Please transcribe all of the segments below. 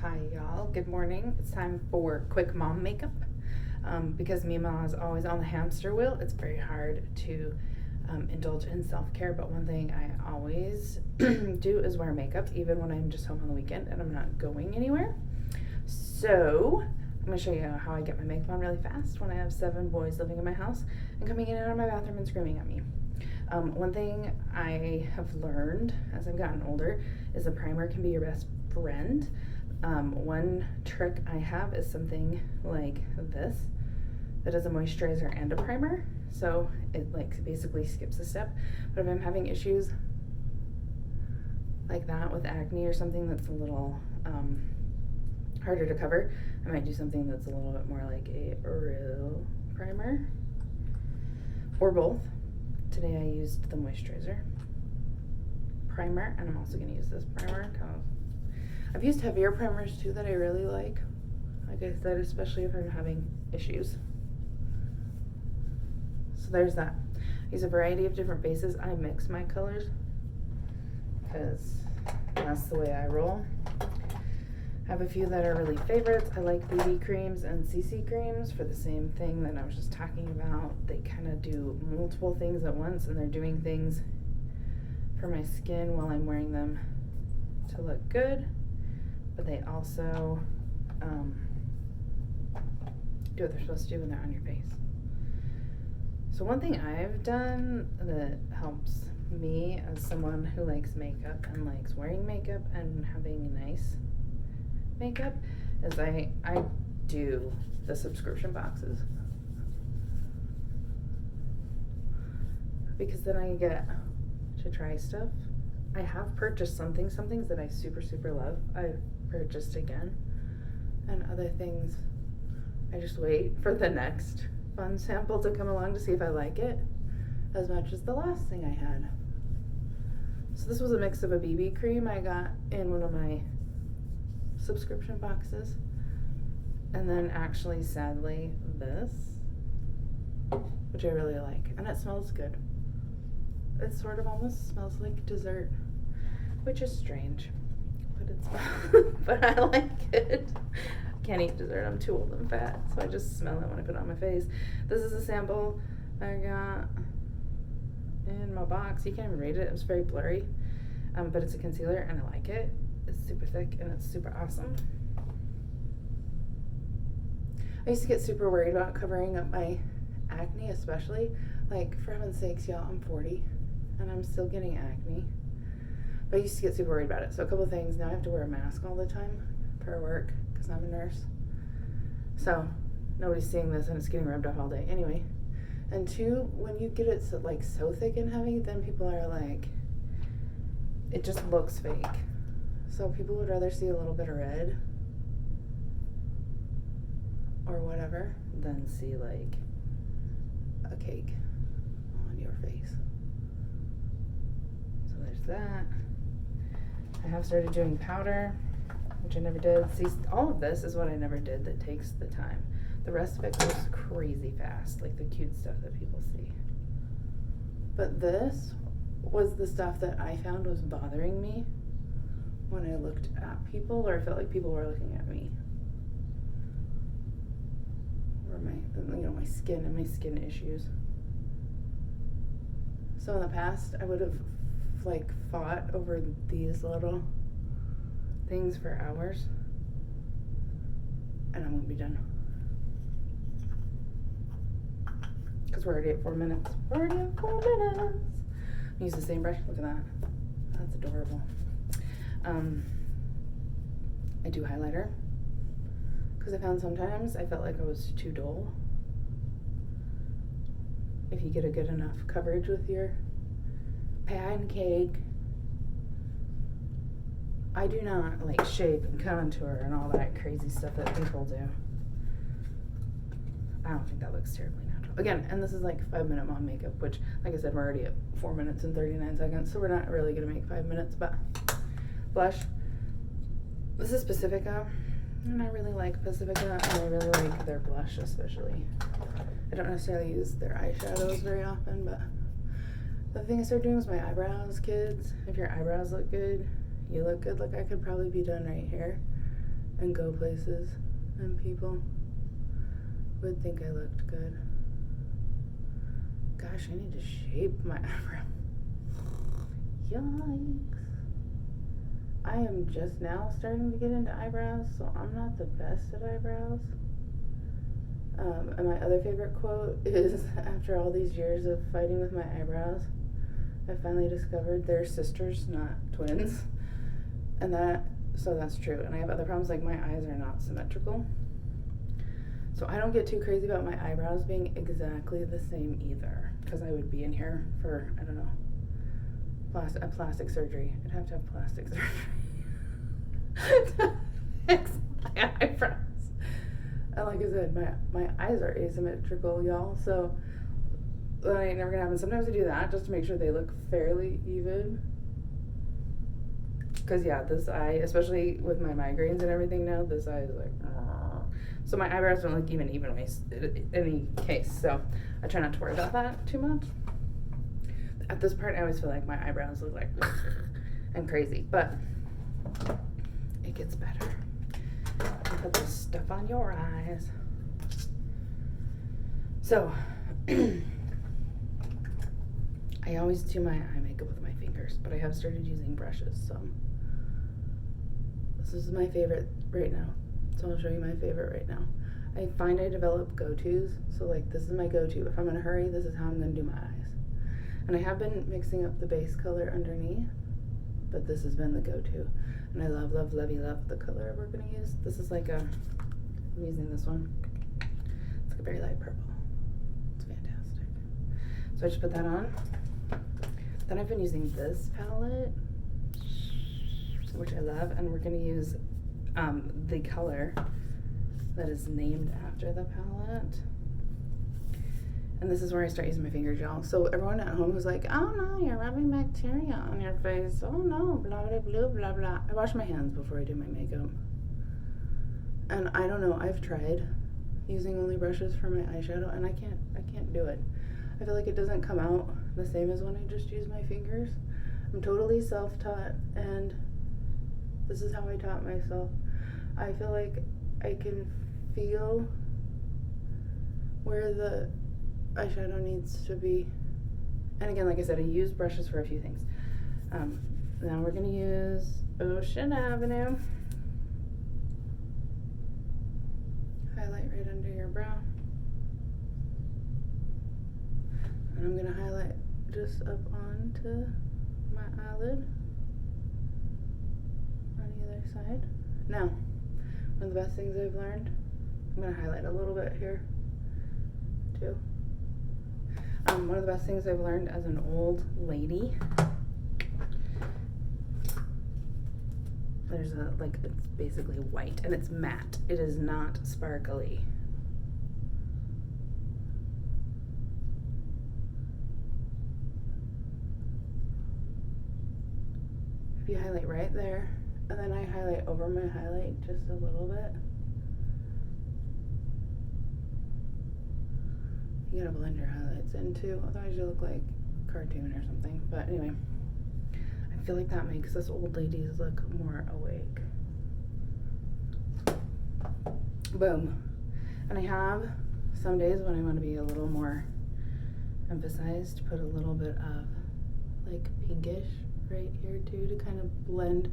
Hi y'all, good morning. It's time for quick mom makeup. Because MeeMaw's always on the hamster wheel, it's very hard to indulge in self-care, but one thing I always do is wear makeup, even when I'm just home on the weekend and I'm not going anywhere. So I'm going to show you how I get my makeup on really fast when I have 7 boys living in my house and coming in and out of my bathroom and screaming at me. One thing I have learned as I've gotten older is a primer can be your best friend. One trick I have is something like this that is a moisturizer and a primer, so it like basically skips a step. But if I'm having issues like that with acne or something that's a little harder to cover, I might do something that's a little bit more like a real primer or both. Today I used the moisturizer primer, and I'm also going to use this primer because I've used heavier primers too that I really like I said, especially if I'm having issues. So there's that. I use a variety of different bases. I mix my colors because that's the way I roll. I have a few that are really favorites. I like BB creams and CC creams for the same thing that I was just talking about. They kind of do multiple things at once, and they're doing things for my skin while I'm wearing them to look good, but they also do what they're supposed to do when they're on your face. So one thing I've done that helps me as someone who likes makeup and likes wearing makeup and having nice makeup is I do the subscription boxes, because then I get to try stuff. I have purchased some things that I super love. I've purchased again, and other things I just wait for the next fun sample to come along to see if I like it as much as the last thing I had. So this was a mix of a BB cream I got in one of my subscription boxes, and then actually sadly this, which I really like, and it smells good. It sort of almost smells like dessert, which is strange, but it's but I like it. Can't eat dessert, I'm too old and fat, so I just smell it when I put it on my face. This is a sample I got in my box. You can't even read it, it was very blurry, but it's a concealer and I like it. It's super thick and it's super awesome. I used to get super worried about covering up my acne, especially, like, for heaven's sakes, y'all, I'm 40 and I'm still getting acne. But I used to get super worried about it. So a couple of things. Now I have to wear a mask all the time for work because I'm a nurse. So nobody's seeing this and it's getting rubbed off all day. Anyway. And 2, when you get it so thick and heavy, then people are like, it just looks fake. So people would rather see a little bit of red or whatever than see like a cake on your face. So there's that. I have started doing powder, which I never did. See, all of this is what I never did that takes the time. The rest of it goes crazy fast, like the cute stuff that people see. But this was the stuff that I found was bothering me when I looked at people, or I felt like people were looking at me, or my skin and my skin issues. So in the past, I would have fought over these little things for hours, and I'm gonna be done because we're already at 4 minutes. Use the same brush. Look at that. That's adorable. I do highlighter because I found sometimes I felt like I was too dull. If you get a good enough coverage with your pancake. I do not like shape and contour and all that crazy stuff that people do. I don't think that looks terribly natural. Again, and this is like 5-minute mom makeup, which, like I said, we're already at 4 minutes and 39 seconds, so we're not really gonna make 5 minutes, but blush. This is Pacifica, and I really like Pacifica, and I really like their blush especially. I don't necessarily use their eyeshadows very often, but the thing I started doing was my eyebrows, kids. If your eyebrows look good, you look good. Like, I could probably be done right here and go places, and people would think I looked good. Gosh, I need to shape my eyebrow. Yikes. I am just now starting to get into eyebrows, so I'm not the best at eyebrows. And my other favorite quote is, after all these years of fighting with my eyebrows, I finally discovered they're sisters, not twins. And that's true. And I have other problems, like my eyes are not symmetrical. So I don't get too crazy about my eyebrows being exactly the same either, because I would be in here for, I don't know, a plastic surgery. I'd have to have plastic surgery to fix my eyebrows. And like I said, my eyes are asymmetrical, y'all, so that ain't never gonna happen. Sometimes I do that just to make sure they look fairly even. Because yeah, this eye, especially with my migraines and everything now, this eye is like, so my eyebrows don't look even ways in any case, so I try not to worry about that too much. At this part, I always feel like my eyebrows look like and crazy, but it gets better. Put this stuff on your eyes. So, I always do my eye makeup with my fingers, but I have started using brushes, so this is my favorite right now. So I'll show you my favorite right now. I find I develop go-tos, so like this is my go-to. If I'm in a hurry, this is how I'm gonna do my eyes. And I have been mixing up the base color underneath, but this has been the go-to. And I love the color we're gonna use. This is like I'm using this one. It's like a very light purple. It's fantastic. So I just put that on. Then I've been using this palette, which I love, and we're gonna use the color that is named after the palette. And this is where I start using my fingers, y'all. So everyone at home who's like, oh no, you're rubbing bacteria on your face. Oh no, blah, blah, blah, blah, blah. I wash my hands before I do my makeup. And I don't know, I've tried using only brushes for my eyeshadow, and I can't do it. I feel like it doesn't come out the same as when I just use my fingers. I'm totally self-taught, and this is how I taught myself. I feel like I can feel where the eyeshadow needs to be. And again, like I said, I use brushes for a few things. Now we're gonna use Ocean Avenue. Highlight right under your brow. And I'm gonna highlight just up onto my eyelid on either side. Now, one of the best things I've learned, I'm gonna highlight a little bit here too. One of the best things I've learned as an old lady, there's it's basically white and it's matte. It is not sparkly. If you highlight right there, and then I highlight over my highlight just a little bit. You gotta blend your highlights in too, otherwise you look like a cartoon or something. But anyway, I feel like that makes us old ladies look more awake. Boom. And I have some days when I want to be a little more emphasized, put a little bit of like pinkish right here too to kind of blend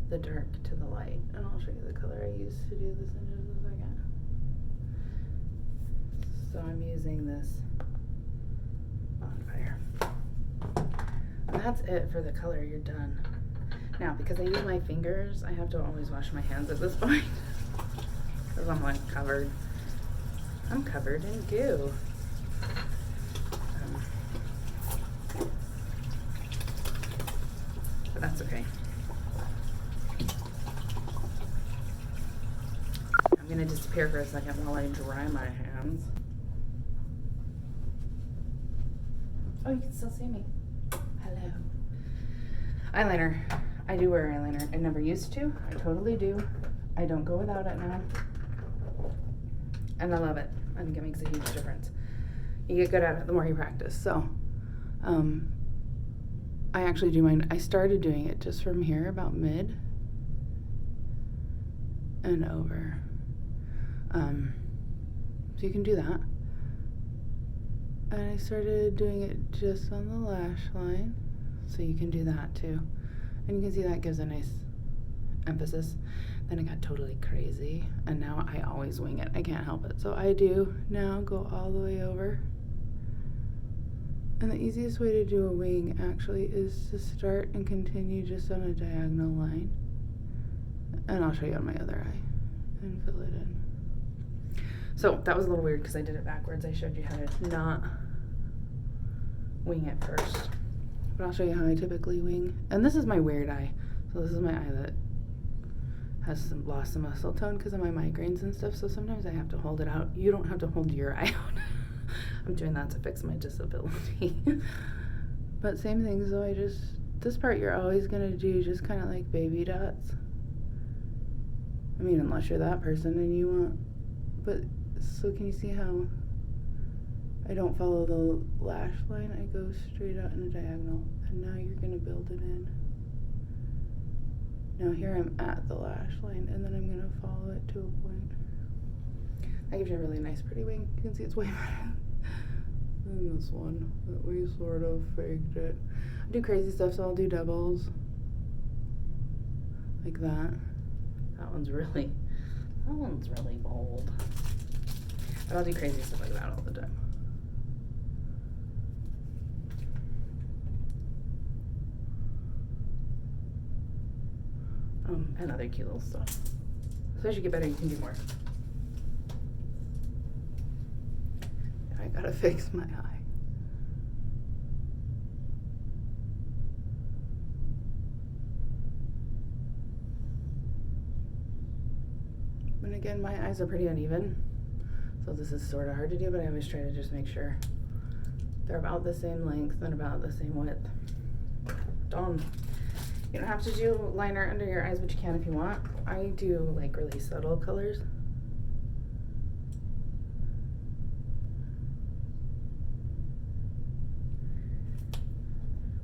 the dark to the light. And I'll show you the color I used to do this in just a second. So I'm using this bonfire. And that's it for the color. You're done. Now, because I use my fingers, I have to always wash my hands at this point. Because I'm like covered. I'm covered in goo. But that's okay. I'm gonna disappear for a second while I dry my hands. Oh, you can still see me. Hello. Eyeliner. I do wear eyeliner. I never used to. I totally do. I don't go without it now. And I love it. I think it makes a huge difference. You get good at it the more you practice. So, I actually do mine. I started doing it just from here, about mid. and over. So you can do that. And I started doing it just on the lash line, so you can do that too. And you can see that gives a nice emphasis. Then it got totally crazy, and now I always wing it. I can't help it. So I do now go all the way over. And the easiest way to do a wing actually is to start and continue just on a diagonal line. And I'll show you on my other eye and fill it in. So that was a little weird because I did it backwards. I showed you how to not wing it first. But I'll show you how I typically wing. And this is my weird eye. So this is my eye that has lost some muscle tone because of my migraines and stuff. So sometimes I have to hold it out. You don't have to hold your eye out. I'm doing that to fix my disability. But same thing. So this part you're always going to do just kind of like baby dots. I mean, unless you're that person and you want, but so can you see how I don't follow the lash line? I go straight out in a diagonal, and now you're gonna build it in. Now here I'm at the lash line, and then I'm gonna follow it to a point. That gives you a really nice pretty wing. You can see it's way better than this one, that we sort of faked it. I do crazy stuff, so I'll do doubles like that. That one's really bold. But I'll do crazy stuff like that all the time. And other cute little stuff. So as you get better, you can do more. I gotta fix my eye. And again, my eyes are pretty uneven, so this is sort of hard to do, but I always try to just make sure they're about the same length and about the same width. Done. You don't have to do liner under your eyes, but you can if you want. I do like really subtle colors.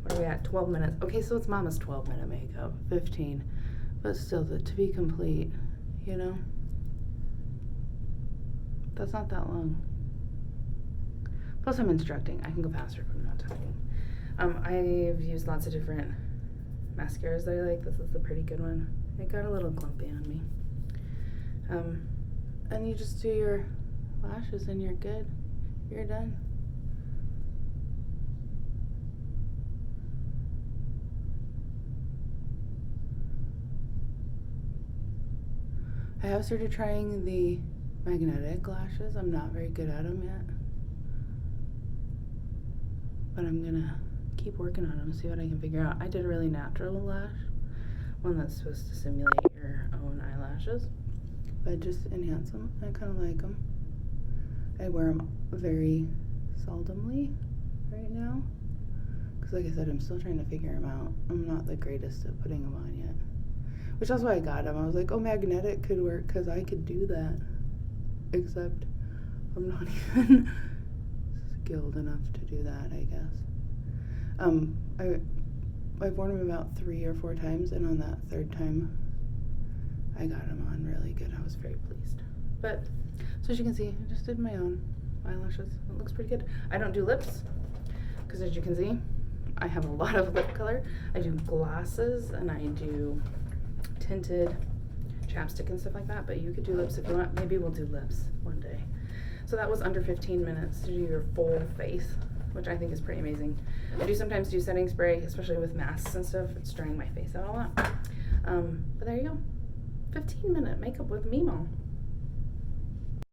What are we at? 12 minutes. Okay, so it's Mama's 12-minute makeup. 15. But still, to be complete, you know? That's not that long. Plus I'm instructing. I can go faster if I'm not talking. I've used lots of different mascaras that I like. This is the pretty good one. It got a little clumpy on me. And you just do your lashes and you're good. You're done. I have started trying the magnetic lashes. I'm not very good at them yet, but I'm gonna keep working on them, see what I can figure out. I did a really natural lash, one that's supposed to simulate your own eyelashes, but just enhance them. I kind of like them. I wear them very seldomly right now, because like I said, I'm still trying to figure them out. I'm not the greatest at putting them on yet, which is why I got them. I was like, oh, magnetic could work, because I could do that. Except I'm not even skilled enough to do that, I guess. I've worn them about 3 or 4 times, and on that 3rd time, I got them on really good. I was very pleased. But, so as you can see, I just did my own eyelashes. It looks pretty good. I don't do lips, because as you can see, I have a lot of lip color. I do glosses, and I do tinted chapstick and stuff like that, but you could do lips if you want. Maybe we'll do lips one day. So that was under 15 minutes to do your full face, which I think is pretty amazing. I do sometimes do setting spray, especially with masks and stuff. It's drying my face out a lot. But there you go. 15-minute makeup with MeeMaw.